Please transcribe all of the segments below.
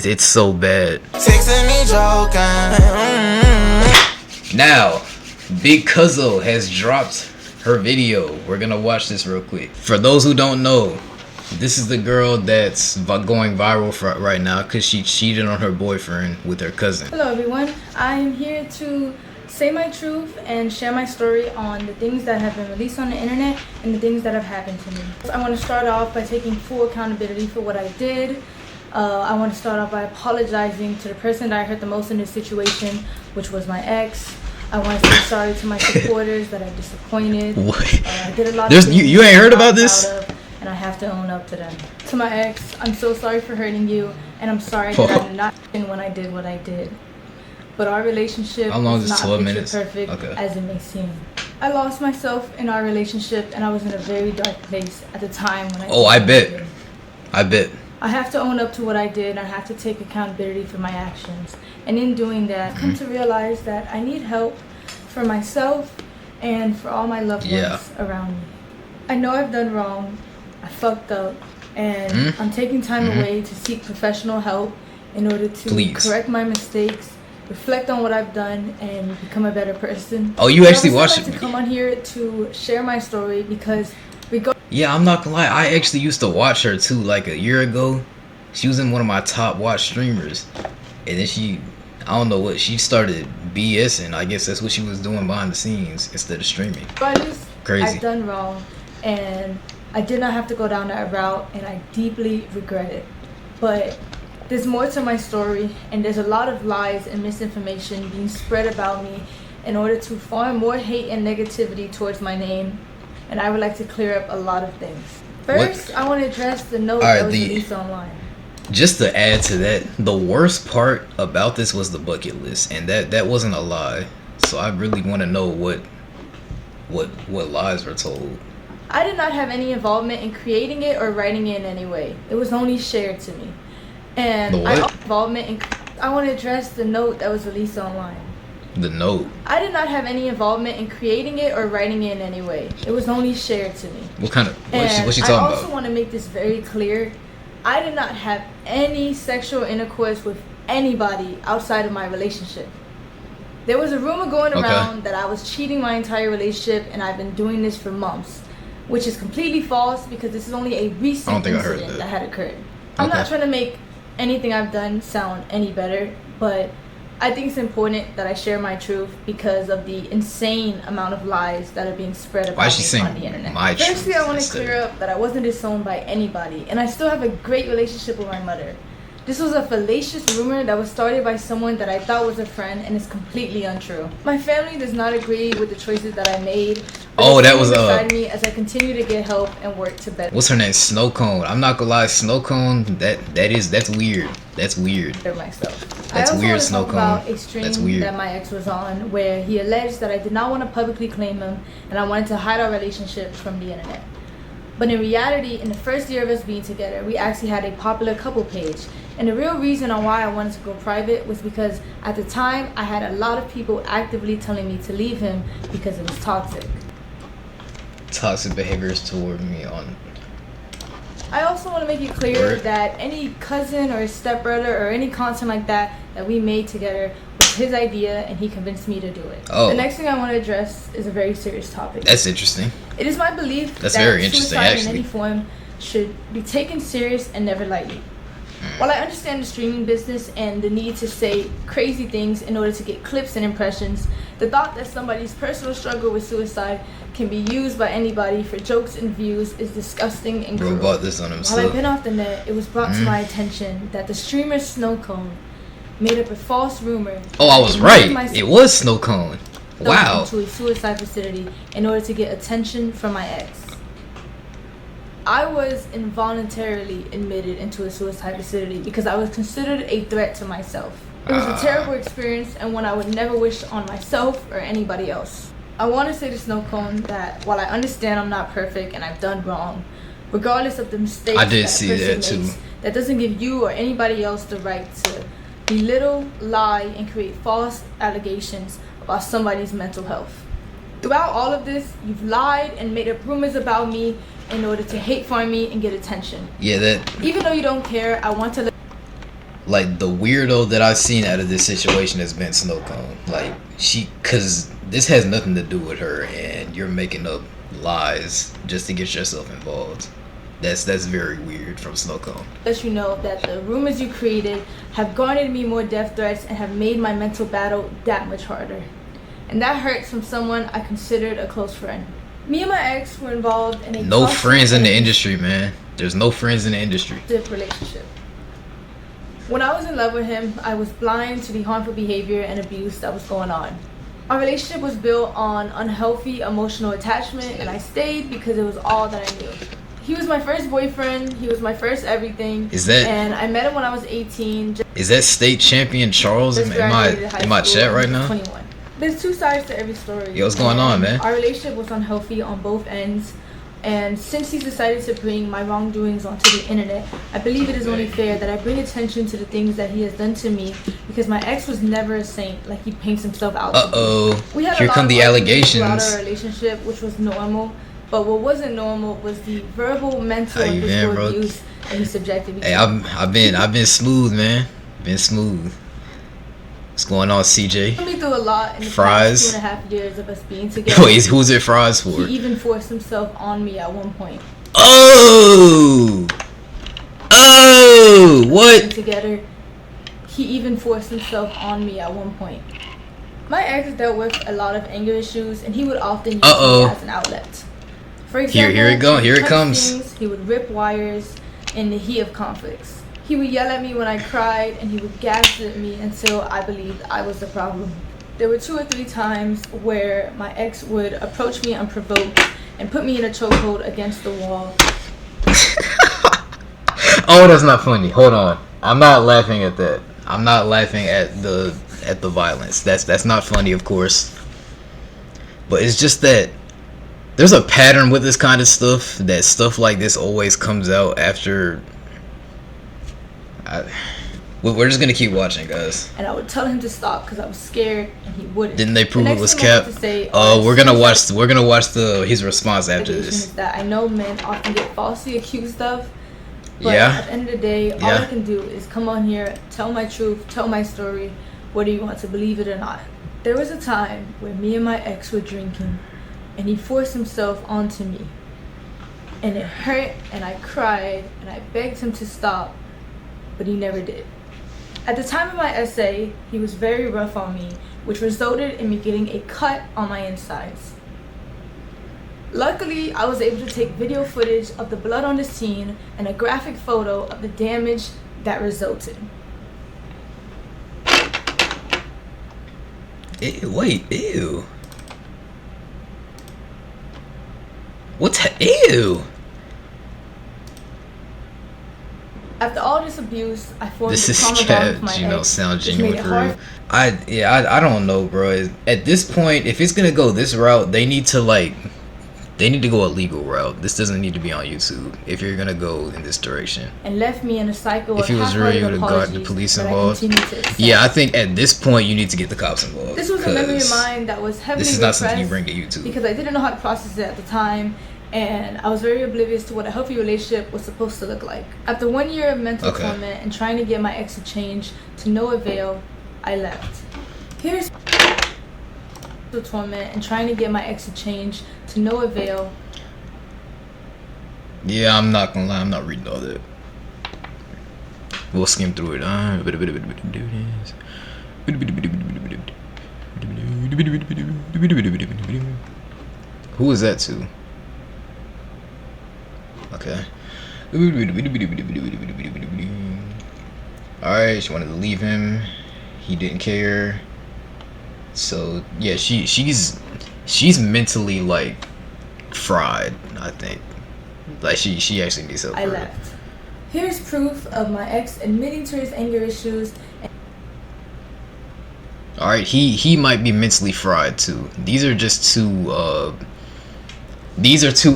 It's so bad. Texting me joking. Now, Big Cuzzo has dropped her video. We're gonna watch this real quick. For those who don't know, this is the girl that's going viral for right now because she cheated on her boyfriend with her cousin. Hello everyone, I am here to say my truth and share my story on the things that have been released on the internet and the things that have happened to me. I want to start off by taking full accountability for what I did. I want to start off by apologizing to the person that I hurt the most in this situation, which was my ex. I want to say sorry to my supporters that I disappointed. What? I did a lot of things you ain't heard about this? and I have to own up to them. To my ex, I'm so sorry for hurting you, and I'm sorry that I did not when I did what I did. But our relationship is not picture perfect as it may seem. I lost myself in our relationship, and I was in a very dark place at the time when I bet. I have to own up to what I did, and I have to take accountability for my actions. And in doing that, I've come to realize that I need help for myself and for all my loved ones around me. I know I've done wrong, I fucked up, and I'm taking time away to seek professional help in order to correct my mistakes, reflect on what I've done, and become a better person. Oh, you actually watched it? I would like to come on here to share my story because yeah, I'm not gonna lie, I actually used to watch her too, like a year ago. She was in one of my top watched streamers, and then I don't know what, she started BSing. I guess that's what she was doing behind the scenes instead of streaming. Crazy. I've done wrong, and I did not have to go down that route, and I deeply regret it. But there's more to my story, and there's a lot of lies and misinformation being spread about me in order to farm more hate and negativity towards my name. And I would like to clear up a lot of things. First, I want to address the note that was released online. Just to add to that, the worst part about this was the bucket list, and that wasn't a lie. So I really want to know what lies were told. I did not have any involvement in creating it or writing it in any way. It was only shared to me. And I want to address the note that was released online. The note. I did not have any involvement in creating it or writing it in any way. It was only shared to me. What kind of? What's she talking about? I also want to make this very clear. I did not have any sexual intercourse with anybody outside of my relationship. There was a rumor going around that I was cheating my entire relationship, and I've been doing this for months, which is completely false because this is only a recent incident that had occurred. I'm not trying to make anything I've done sound any better, but I think it's important that I share my truth because of the insane amount of lies that are being spread about me on the internet. Firstly, I want to clear up that I wasn't disowned by anybody, and I still have a great relationship with my mother. This was a fallacious rumor that was started by someone that I thought was a friend, and is completely untrue. My family does not agree with the choices that I made. Oh, that was beside me as I continue to get help and work to better. What's her name? Snow Cone. I'm not gonna lie, Snow Cone. That's weird. That's weird. That's weird, Snow Cone. About a stream that my ex was on, where he alleged that I did not want to publicly claim him, and I wanted to hide our relationship from the internet. But in reality, in the first year of us being together, we actually had a popular couple page. And the real reason on why I wanted to go private was because at the time, I had a lot of people actively telling me to leave him because it was toxic. Toxic behaviors toward me on. I also want to make it clear that any cousin or stepbrother or any content like that we made together was his idea, and he convinced me to do it. The next thing I want to address is a very serious topic. That's interesting. It is my belief that suicide in any form should be taken serious and never lightly. While I understand the streaming business and the need to say crazy things in order to get clips and impressions, the thought that somebody's personal struggle with suicide can be used by anybody for jokes and views is disgusting and cruel. Brought this on himself. While I've been off the net, it was brought to my attention that the streamer Snow Cone made up a false rumor. Oh, I was right. It was Snow Cone. Wow. To a suicide facility in order to get attention from my ex. I was involuntarily admitted into a suicide facility because I was considered a threat to myself. It was a terrible experience and one I would never wish on myself or anybody else. I want to say to Snow Cone that while I understand I'm not perfect and I've done wrong, regardless of the mistakes that doesn't give you or anybody else the right to belittle, lie, and create false allegations about somebody's mental health. Throughout all of this, you've lied and made up rumors about me in order to hate farm me and get attention. Yeah, that. Even though you don't care, I want to like the weirdo that I've seen out of this situation has been Snow Cone. Like cause this has nothing to do with her, and you're making up lies just to get yourself involved. That's very weird from Snow Cone. Let you know that the rumors you created have garnered me more death threats and have made my mental battle that much harder. And that hurts from someone I considered a close friend. Me and my ex were involved in a No toxic friends in the industry, man. There's no friends in the industry. relationship. When I was in love with him, I was blind to the harmful behavior and abuse that was going on. Our relationship was built on unhealthy emotional attachment, and I stayed because it was all that I knew. He was my first boyfriend. He was my first everything. And I met him when I was 18. Is that state champion Charles in my chat right now? 21. There's two sides to every story. Yo, what's going on, man? Our relationship was unhealthy on both ends. And since he's decided to bring my wrongdoings onto the internet, I believe it is only fair that I bring attention to the things that he has done to me, because my ex was never a saint like he paints himself out to be. We had Here come the allegations. Throughout our relationship, which was normal, but what wasn't normal was the verbal, mental, and physical abuse that he subjected me to. Hey, I've been smooth, man. Been smooth. What's going on, CJ? Put me through a lot in the Fries. past 2.5 years of us being together. Wait, who's it Fries for? He even forced himself on me at one point. Oh, what? Together, he even forced himself on me at one point. My ex dealt with a lot of anger issues, and he would often use me as an outlet. For example, here it comes. He would rip wires in the heat of conflicts. He would yell at me when I cried, and he would gaslight me until I believed I was the problem. There were 2 or 3 times where my ex would approach me unprovoked and put me in a chokehold against the wall. Oh, that's not funny. Hold on. I'm not laughing at that. I'm not laughing at the violence. That's not funny, of course. But it's just that there's a pattern with this kind of stuff, that stuff like this always comes out after. We're just gonna keep watching, guys. And I would tell him to stop because I was scared, and he wouldn't. Didn't they prove it was cap? We're gonna watch his response after this. Is that I know men often get falsely accused of. But yeah. At the end of the day, all I can do is come on here, tell my truth, tell my story, whether you want to believe it or not. There was a time where me and my ex were drinking, and he forced himself onto me. And it hurt, and I cried, and I begged him to stop, but he never did. At the time of my essay, he was very rough on me, which resulted in me getting a cut on my insides. Luckily, I was able to take video footage of the blood on the scene and a graphic photo of the damage that resulted. Ew. Ew. After all this abuse, I formed this a is trauma bond with my ex, sound which made genuine it for hard. real. I don't know, bro. At this point, if it's gonna go this route, they need to go a legal route. This doesn't need to be on YouTube if you're gonna go in this direction. And left me in a cycle if of it was real, you would have got the police involved. Yeah, I think at this point you need to get the cops involved. This was a memory of mine that was heavily this is not something you repressed bring to YouTube because I didn't know how to process it at the time, and I was very oblivious to what a healthy relationship was supposed to look like. After 1 year of mental torment and trying to get my ex to change to no avail, I left. Here's the torment and trying to get my ex to change to no avail. Yeah, I'm not gonna lie, I'm not reading all that. We'll skim through it. Who is that to? Okay. Alright, she wanted to leave him. He didn't care. So yeah, she's mentally like fried, I think. Like she actually needs help. I left. Here's proof of my ex admitting to his anger issues. Alright, he might be mentally fried too. These are just two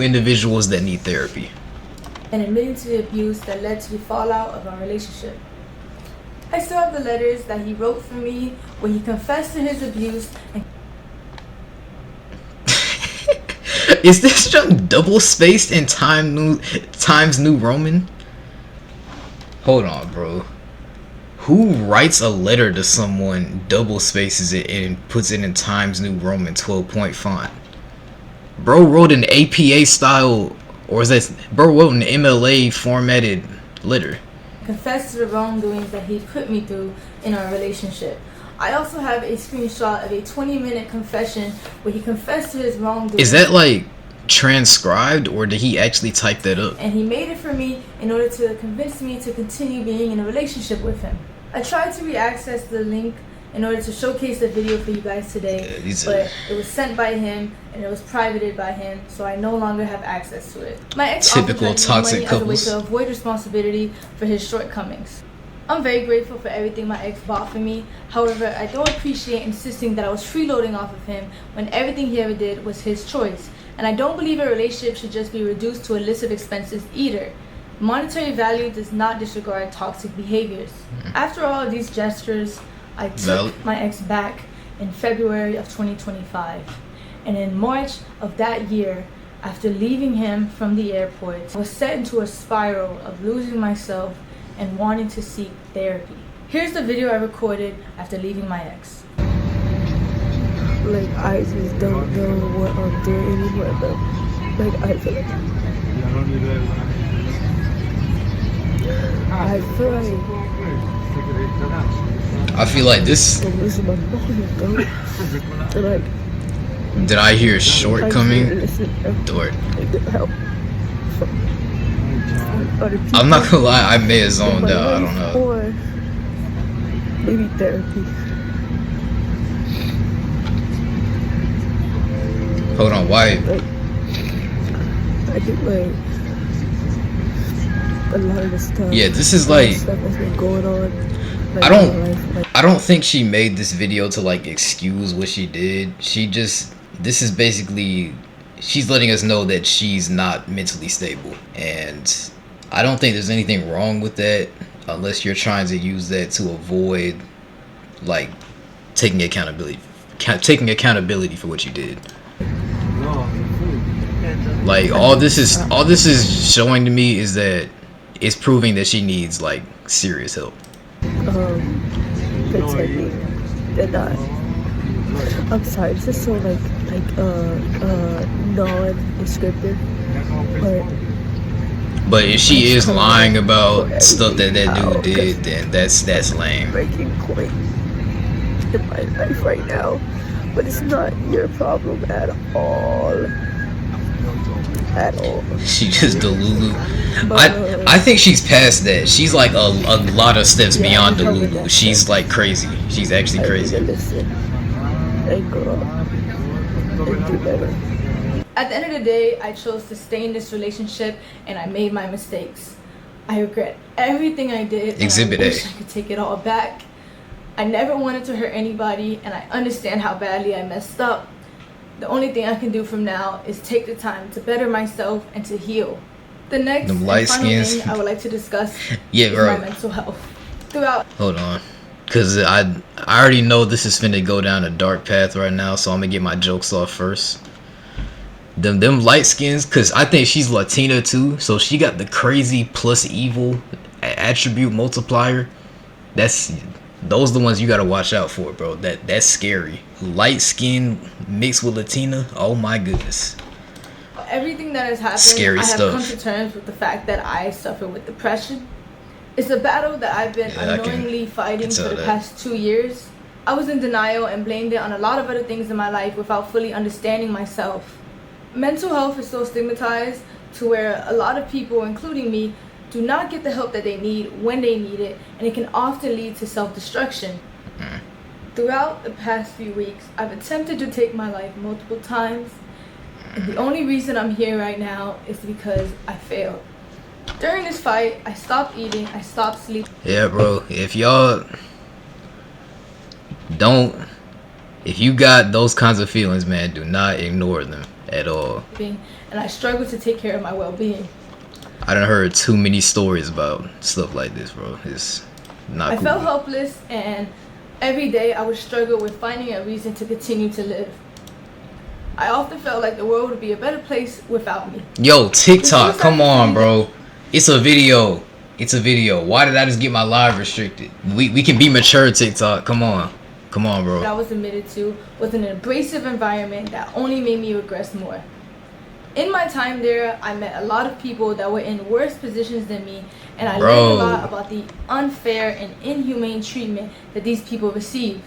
individuals that need therapy. And admitting to the abuse that led to the fallout of our relationship. I still have the letters that he wrote for me where he confessed to his abuse and Is this just double spaced in Times New Roman? Hold on, bro. Who writes a letter to someone, double spaces it, and puts it in Times New Roman 12-point font? Bro wrote an APA style, or is that bro wrote an MLA formatted letter? Confess to the wrongdoings that he put me through in our relationship. I also have a screenshot of a 20-minute confession where he confessed to his wrongdoings. Is that like transcribed, or did he actually type that up? And he made it for me in order to convince me to continue being in a relationship with him. I tried to re-access the link in order to showcase the video for you guys today, but it was sent by him and it was privated by him, so I no longer have access to it. My ex typical toxic couples. as a way to avoid responsibility for his shortcomings. I'm very grateful for everything my ex bought for me. However, I don't appreciate insisting that I was freeloading off of him when everything he ever did was his choice. And I don't believe a relationship should just be reduced to a list of expenses either. Monetary value does not disregard toxic behaviors. After all of these gestures, I took my ex back in February of 2025. And in March of that year, after leaving him from the airport, I was set into a spiral of losing myself and wanting to seek therapy. Here's the video I recorded after leaving my ex. Like, I just don't know what I'm doing anymore, but like, I feel like this. I'm losing my mind, bro. And like, did I hear a shortcoming? Or I'm not gonna lie, I may have zoned out. I don't know. Or maybe therapy. Hold on, why? Like, I think like a lot of the stuff. Yeah, this is like stuff that's been going on. Like, I don't think she made this video to like excuse what she did. This is basically, she's letting us know that she's not mentally stable, and I don't think there's anything wrong with that unless you're trying to use that to avoid like taking accountability for what you did. Like all this is showing to me is that it's proving that she needs like serious help. Pretending and not. I'm sorry, this is so non-descriptive. But if she is lying about stuff that dude did, then that's lame. Breaking point in my life right now, but it's not your problem at all. At all. She just Delulu. I think she's past that. She's like a lot of steps beyond Delulu. She's like crazy. She's actually crazy. Listen and grow up and do better. At the end of the day, I chose to stay in this relationship and I made my mistakes. I regret everything I did. Exhibit and I A. wish I could take it all back. I never wanted to hurt anybody and I understand how badly I messed up. The only thing I can do from now is take the time to better myself and to heal. The next and final thing I would like to discuss is my mental health. Hold on. Cause I already know this is finna go down a dark path right now, so I'm gonna get my jokes off first. Them light skins, cause I think she's Latina too, so she got the crazy plus evil attribute multiplier. Those are the ones you gotta watch out for, bro. That's scary. Light skin mixed with Latina. Oh my goodness. Everything that has happened, scary I have stuff. come to terms with the fact that I suffer with depression. It's a battle that I've been unknowingly fighting for the past 2 years. I was in denial and blamed it on a lot of other things in my life without fully understanding myself. Mental health is so stigmatized to where a lot of people, including me, do not get the help that they need when they need it, and it can often lead to self-destruction. Throughout the past few weeks, I've attempted to take my life multiple times, and the only reason I'm here right now is because I failed. During this fight, I stopped eating, I stopped sleeping. Yeah, bro, if you got those kinds of feelings, man, do not ignore them at all. And I struggle to take care of my well-being. I done heard too many stories about stuff like this, bro. It's not cool. I felt helpless, and every day I would struggle with finding a reason to continue to live. I often felt like the world would be a better place without me. Yo, TikTok, come on, bro. It's a video. It's a video. Why did I just get my live restricted? We can be mature, TikTok. Come on, bro. That I was admitted to was an abrasive environment that only made me regress more. In my time there, I met a lot of people that were in worse positions than me, and I learned a lot about the unfair and inhumane treatment that these people receive.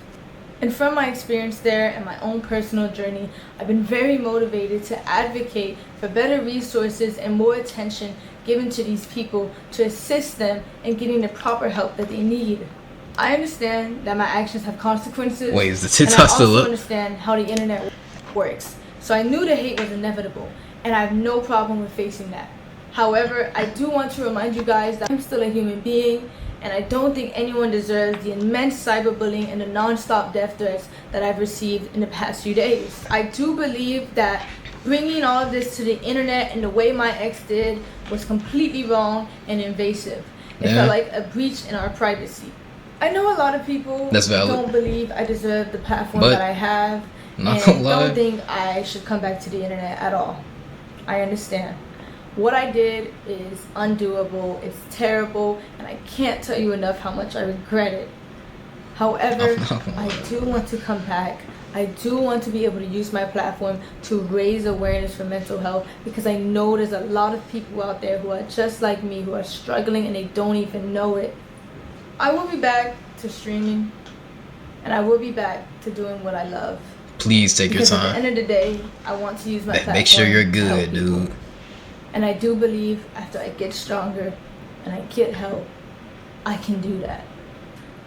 And from my experience there and my own personal journey, I've been very motivated to advocate for better resources and more attention given to these people to assist them in getting the proper help that they need. I understand that my actions have consequences. Wait, is the TikTok still up? And I also understand how the internet works. So I knew the hate was inevitable, and I have no problem with facing that. However, I do want to remind you guys that I'm still a human being, and I don't think anyone deserves the immense cyberbullying and the non-stop death threats that I've received in the past few days. I do believe that bringing all of this to the internet in the way my ex did was completely wrong and invasive. It felt like a breach in our privacy. I know a lot of people don't believe I deserve the platform that I have, and don't think I should come back to the internet at all. I understand. What I did is undoable, it's terrible, and I can't tell you enough how much I regret it. However, I do want to come back. I do want to be able to use my platform to raise awareness for mental health, because I know there's a lot of people out there who are just like me, who are struggling and they don't even know it. I will be back to streaming, and I will be back to doing what I love. Please take your time. At the end of the day, I want to use my platform. Make sure you're good, dude. And I do believe after I get stronger and I get help, I can do that.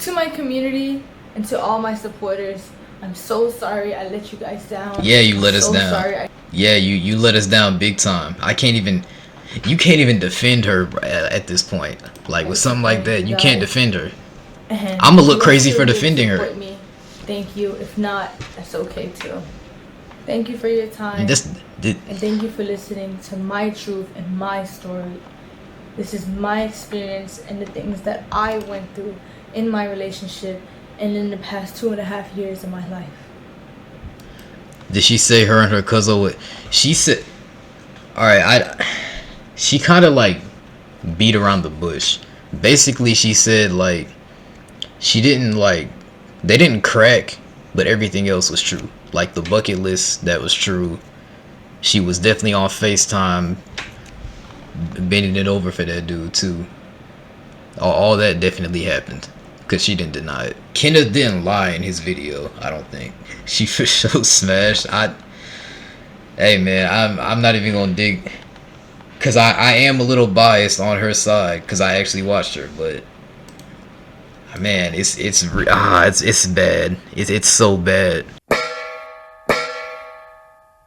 To my community and to all my supporters, I'm so sorry I let you guys down. Yeah, you let us down. Sorry. Yeah, you let us down big time. You can't even defend her at this point. Like with something like that, you can't defend her. I'm gonna look crazy for defending her. Thank you. If not, that's okay too. Thank you for your time. And thank you for listening to my truth and my story. This is my experience and the things that I went through in my relationship and in the past 2.5 years of my life. Did she say her and her cousin would? She said, alright, she kind of like beat around the bush. Basically, she said like, she didn't like, they didn't crack, but everything else was true. Like the bucket list, that was true. She was definitely on FaceTime, bending it over for that dude too. All that definitely happened, because she didn't deny it. Kenneth didn't lie in his video, I don't think. She for sure smashed. Hey man, I'm not even gonna dig, because I am a little biased on her side, because I actually watched her, but man, it's bad. It's so bad.